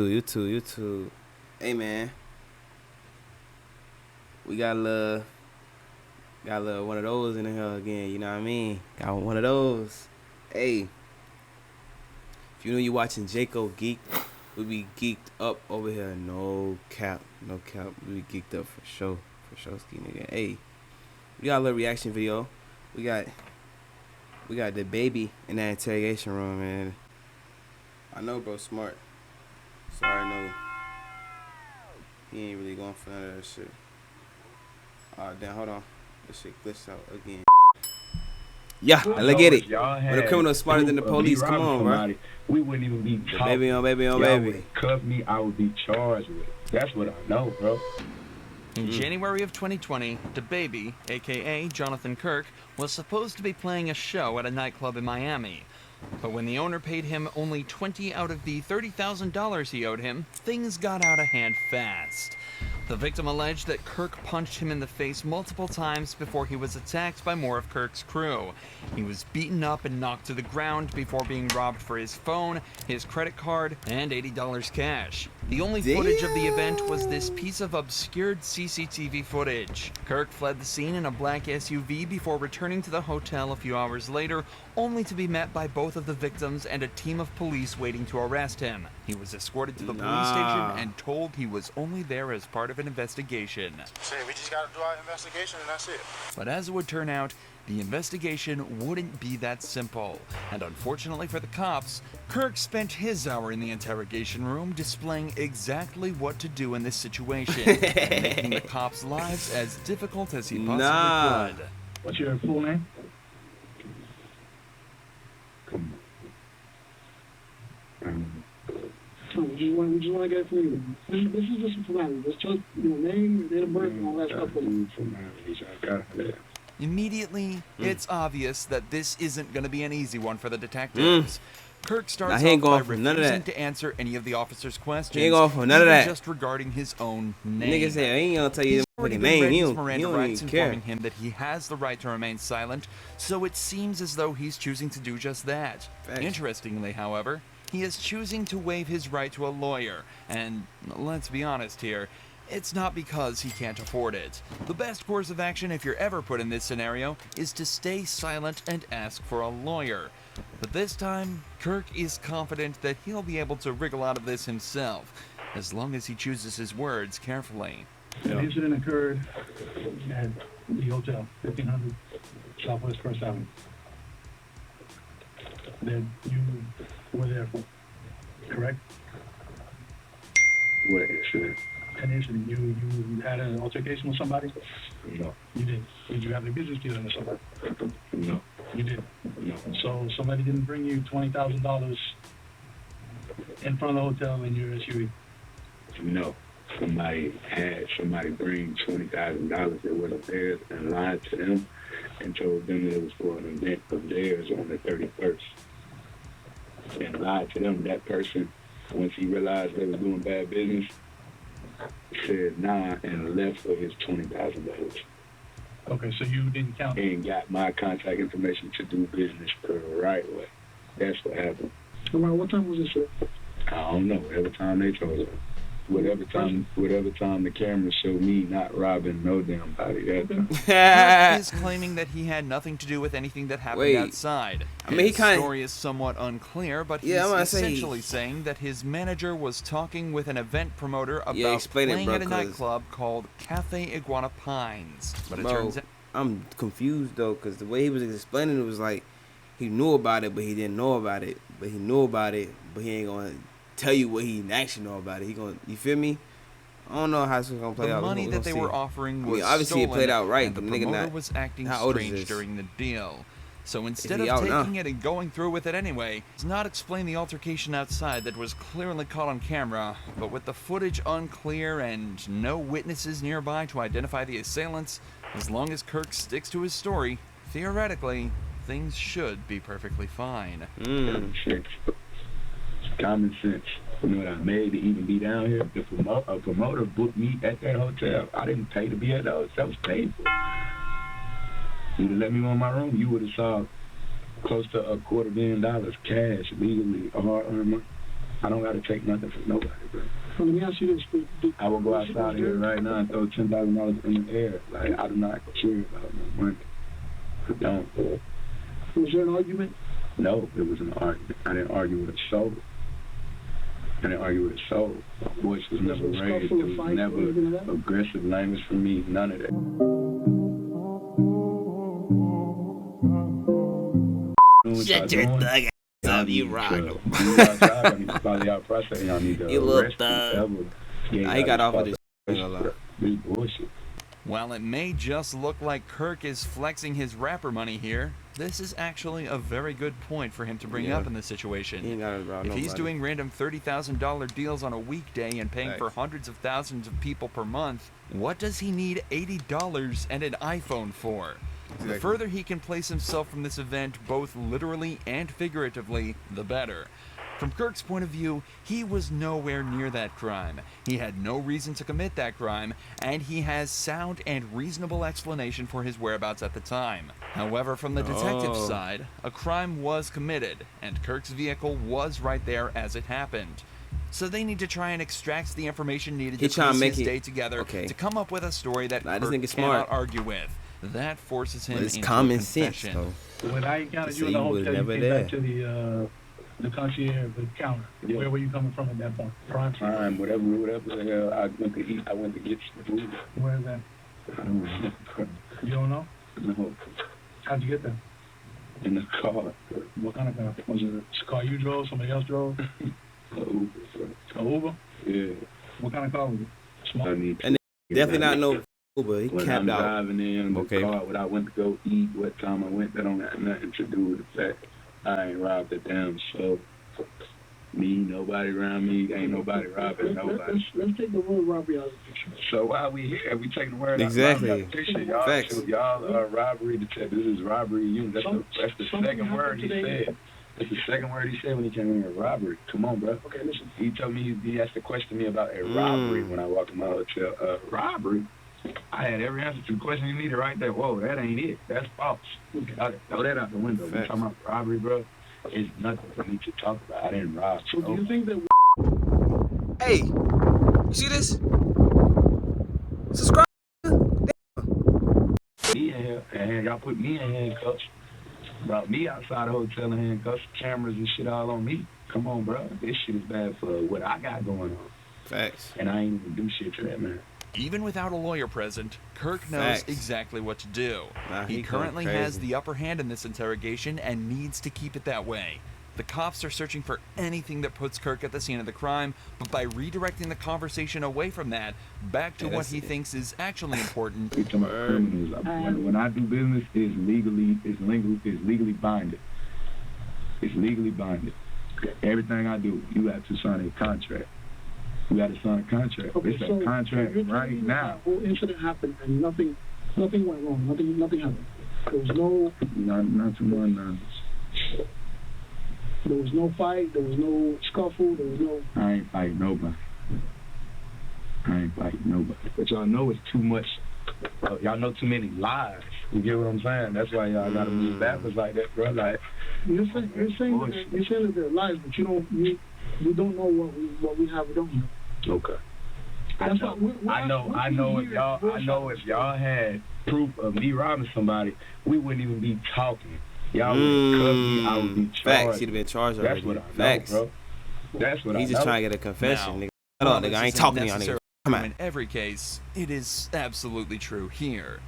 YouTube. Hey man, we got a little one of those in here again. You know what I mean? Got one of those. Hey, if you know you watching JakoGeeked, we be geeked up over here. No cap. We be geeked up for sure, ski nigga. Hey, we got a little reaction video. We got DaBaby in that interrogation room, man. I know, bro, smart. So I know he ain't really going for none of that shit. Damn, hold on. This shit glitched out again. Yeah, let's get it. When a criminal is smarter than the police, come on, bro. We wouldn't even be talking. Baby. Cuff me, I would be charged with it. That's what I know, bro. In January of 2020, DaBaby, aka Jonathan Kirk, was supposed to be playing a show at a nightclub in Miami. But when the owner paid him only $20 out of the $30,000 he owed him, things got out of hand fast. The victim alleged that Kirk punched him in the face multiple times before he was attacked by more of Kirk's crew. He was beaten up and knocked to the ground before being robbed for his phone, his credit card, and $80 cash. The only footage of the event was this piece of obscured CCTV footage. Kirk fled the scene in a black SUV before returning to the hotel a few hours later, only to be met by both of the victims and a team of police waiting to arrest him. He was escorted to the police station and told he was only there as part of an investigation. We just gotta do our investigation and that's it. But as it would turn out, the investigation wouldn't be that simple. And unfortunately for the cops, Kirk spent his hour in the interrogation room displaying exactly what to do in this situation, and making the cops' lives as difficult as he possibly could. What's your full name? We just want to get for you. This is just a formality. Just your name, date of birth, and all that stuff. Immediately, it's obvious that this isn't going to be an easy one for the detectives. Kirk starts off by refusing to answer any of the officers' questions, he ain't going for none of that. Just regarding his own name. Nigga said, I ain't gonna tell you his fucking name. He don't even care. Informing him that he has the right to remain silent, so it seems as though he's choosing to do just that. Interestingly, however, he is choosing to waive his right to a lawyer, and let's be honest here, it's not because he can't afford it. The best course of action if you're ever put in this scenario is to stay silent and ask for a lawyer. But this time, Kirk is confident that he'll be able to wriggle out of this himself, as long as he chooses his words carefully. The incident occurred at the hotel, 1500 Southwest First Avenue. That you were there for, correct? What incident? An incident. You had an altercation with somebody? No. You did. Did you have a business dealing with somebody? No. You did. No. So somebody didn't bring you $20,000 in front of the hotel in your SUV? No. Somebody bring $20,000 that wasn't theirs and lied to them and told them that it was for an event of theirs on the 31st. And lied to them. That person, once he realized they were doing bad business, said nah and left for his $20,000. Okay, so you didn't count. And got my contact information to do business the right way. That's what happened. Around what time was this, sir? I don't know. Whatever time they told us. Whatever time the camera showed me not robbing no damn body that time. Kirk is claiming that he had nothing to do with anything that happened outside. I mean, his story is somewhat unclear, but he's essentially saying that his manager was talking with an event promoter about playing at a nightclub called Cafe Iguana Pines. But it turns out I'm confused though, because the way he was explaining it was like he knew about it, but he didn't know about it. But he knew about it, but he ain't gonna tell you what he actually know about it. He gonna, you feel me? I don't know how it's gonna play out. The money that they were offering was obviously stolen, it played out right. And the promoter was acting strange during the deal. So instead of taking it and going through with it anyway, does not explain the altercation outside that was clearly caught on camera, but with the footage unclear and no witnesses nearby to identify the assailants, as long as Kirk sticks to his story, theoretically, things should be perfectly fine. Common sense. You know what I made to even be down here? A promoter booked me at that hotel. I didn't pay to be at the hotel. That was paid for. You'd have let me on my room, you would have saw close to $250 million cash, legally, hard earned money. I don't got to take nothing from nobody, bro. So let me ask you this. I will go outside here right now and throw $10,000 in the air. Like, I do not care about no money. I don't. Was there an argument? No, it was an argument. I didn't argue with a soul. My voice was never raised. There was never aggressive language from me. None of that. Shut your thug ass up, you rock. You little thug. I ain't got off of this. This bullshit. While it may just look like Kirk is flexing his rapper money here, this is actually a very good point for him to bring up in this situation. If he's doing random $30,000 deals on a weekday and paying for hundreds of thousands of people per month, what does he need $80 and an iPhone for? The further he can place himself from this event, both literally and figuratively, the better. From Kirk's point of view, he was nowhere near that crime. He had no reason to commit that crime, and he has sound and reasonable explanation for his whereabouts at the time. However, from the detective's side, a crime was committed, and Kirk's vehicle was right there as it happened. So they need to try and extract the information needed to piece his day together to come up with a story that Kirk cannot argue with. That forces him into common confession. sense, though. When I encountered you in the hotel, you came back to the concierge, the counter. Yeah. Where were you coming from at that point? Prime, whatever the hell I went to eat. I went to get some food. Where is that? I don't know. You don't know? No. How'd you get there? In the car. What kind of car? Was it a car you drove? Somebody else drove? Uber. A Uber? Yeah. What kind of car was it? Small? And definitely not no Uber. He capped out. Driving in the car, when I went to go eat, what time I went, that don't have nothing to do with the fact I ain't robbed a damn soul. Me, nobody around me, ain't nobody robbing nobody. Let's take the word robbery out of the picture. So while we here, we taking the word out of the picture. Y'all are robbery detectives. This is robbery unit. That's the second word he said. That's the second word he said when he came in here, robbery. Come on, bro. Okay, listen. He told me, he asked a question to me about a robbery when I walked in my hotel. Robbery? I had every answer to the question you needed right there. Whoa, that ain't it. That's false. Throw that out the window. You're talking about robbery, bro? It's nothing for me to talk about. I didn't rob. So do you think that... Hey, you see this? Subscribe. Me in here, and y'all put me in handcuffs. Brought me outside the hotel in handcuffs, cameras and shit all on me. Come on, bro. This shit is bad for what I got going on. Facts. And I ain't even do shit to that, man. Even without a lawyer present, Kirk knows exactly what to do. He currently has the upper hand in this interrogation and needs to keep it that way. The cops are searching for anything that puts Kirk at the scene of the crime, but by redirecting the conversation away from that, back to what he thinks is actually important. When I do business, it's legally binded. It's legally binded. Everything I do, you have to sign a contract. You got to sign a contract. Okay, it's a contract right now. The whole incident happened and nothing went wrong. Nothing happened. There was no... Not to my knowledge. There was no fight. There was no scuffle. There was no... I ain't fighting nobody. But y'all know it's too much. Y'all know too many lies. You get what I'm saying? That's why y'all got to move backwards like that, bro. Like, you're saying that they're lies, but you don't know what we have. We don't know. Okay. I know if y'all had proof of me robbing somebody, we wouldn't even be talking. Y'all would cut me. I would be charged. Facts. He'd have been charged already. That's what I know, bro. That's what I know. He's just trying to get a confession. Now, nigga, I ain't talking to y'all niggas. Come on. In every case, it is absolutely true here.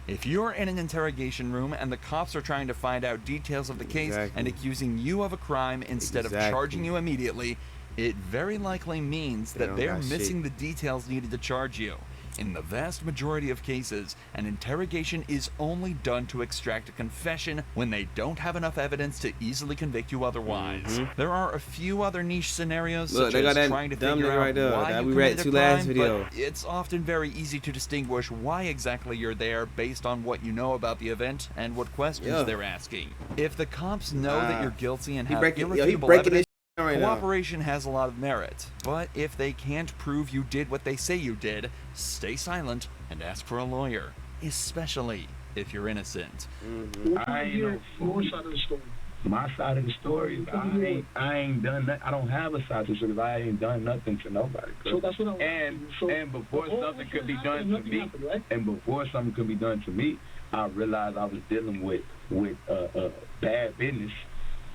If you're in an interrogation room and the cops are trying to find out details of the case and accusing you of a crime instead of charging you immediately, it very likely means that they're missing the details needed to charge you. In the vast majority of cases, an interrogation is only done to extract a confession when they don't have enough evidence to easily convict you otherwise. There are a few other niche scenarios, such as trying to figure out why you committed a crime, but it's often very easy to distinguish why exactly you're there based on what you know about the event and what questions they're asking. If the cops know that you're guilty and have irrefutable evidence, cooperation has a lot of merit, but if they can't prove you did what they say you did, stay silent and ask for a lawyer, especially if you're innocent. I ain't no more side of the story. My side of the story, I ain't done that. I don't have a side to the story. I ain't done nothing to nobody. So that's what and before something could be done to me, and before something could be done to me, I realized I was dealing with bad business,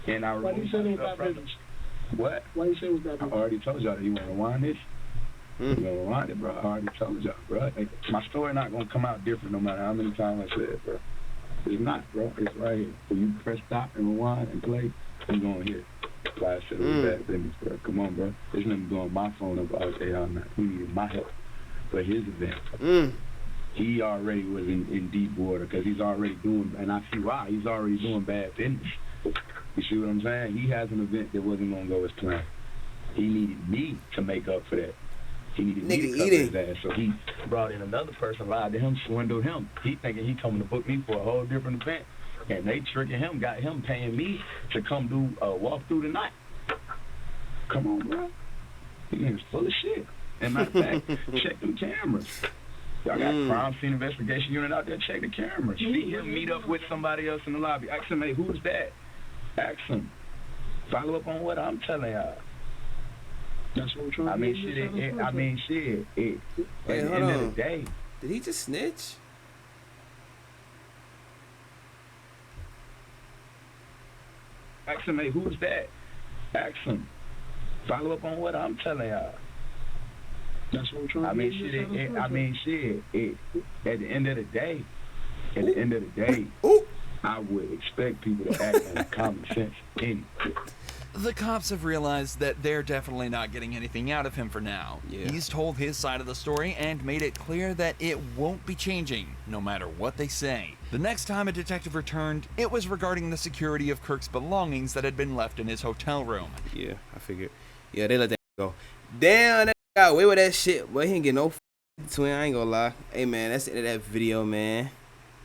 and I Why do you say it was bad business? What? Why do you say it was bad business? I already told y'all that. You want to rewind this? You want to rewind it, bro? I already told y'all, bro. Like, my story not gonna come out different no matter how many times I say it, bro. It's not, bro. It's right here. When you press stop and rewind and play, you're going to hear it. Like I said, it was bad business, bro. Come on, bro. There's nothing going on my phone up all day, all night. He needed my help for his event. He already was in deep water because he's already doing, and I see why. He's already doing bad business. You see what I'm saying? He has an event that wasn't going to go as planned. He needed me to make up for that. He needed me to cover his ass, so he brought in another person, lied to him, swindled him. He thinking he coming to book me for a whole different event, and they tricking him, got him paying me to come do a walkthrough tonight. Come on, bro. He niggas full of shit. And matter of fact, check them cameras. Y'all got crime scene investigation unit out there, check the cameras. See him meet up with somebody else in the lobby. Ask him, hey, who's that? Ask him. Follow up on what I'm telling y'all. That's what we're trying to do. Shit. Wait, at the end of the day. Did he just snitch? Ask him, hey, who's that? Ask him. Follow up on what I'm telling y'all. That's what we're trying to do. At the end of the day, I would expect people to act on common sense anyway. The cops have realized that they're definitely not getting anything out of him for now. Yeah. He's told his side of the story and made it clear that it won't be changing, no matter what they say. The next time a detective returned, it was regarding the security of Kirk's belongings that had been left in his hotel room. Yeah, I figured. Yeah, they let that go. Damn, that got away with that shit. Boy, he didn't get no twin. I ain't gonna lie. Hey, man, that's the end of that video, man.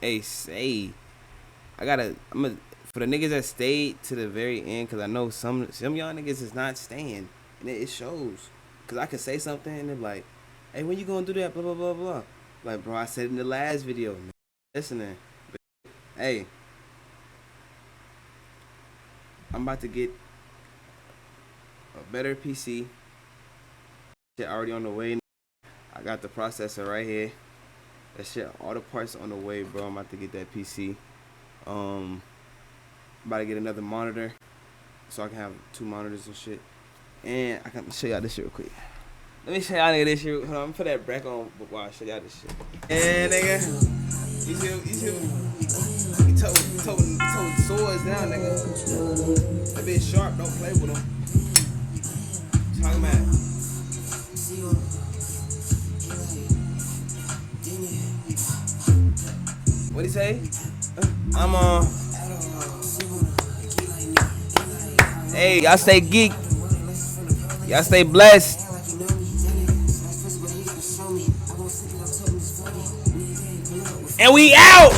Hey, for the niggas that stayed to the very end, because I know some y'all niggas is not staying, and it shows. Because I could say something, and they're like, hey, when you gonna do that, blah, blah, blah, blah. Like, bro, I said it in the last video, man. Listening. But, hey, I'm about to get a better PC. Shit already on the way. I got the processor right here. That shit, all the parts on the way, bro. I'm about to get that PC. About to get another monitor so I can have 2 monitors and shit. And I can show y'all this shit real quick. Let me show y'all nigga this shit. Hold on, I'm gonna put that back on while I show y'all this shit. And nigga, you see, he told swords down, nigga. That bitch sharp, don't play with him. Talking about. What'd he say? I'm on. Hey, y'all stay geek. Y'all stay blessed. And we out!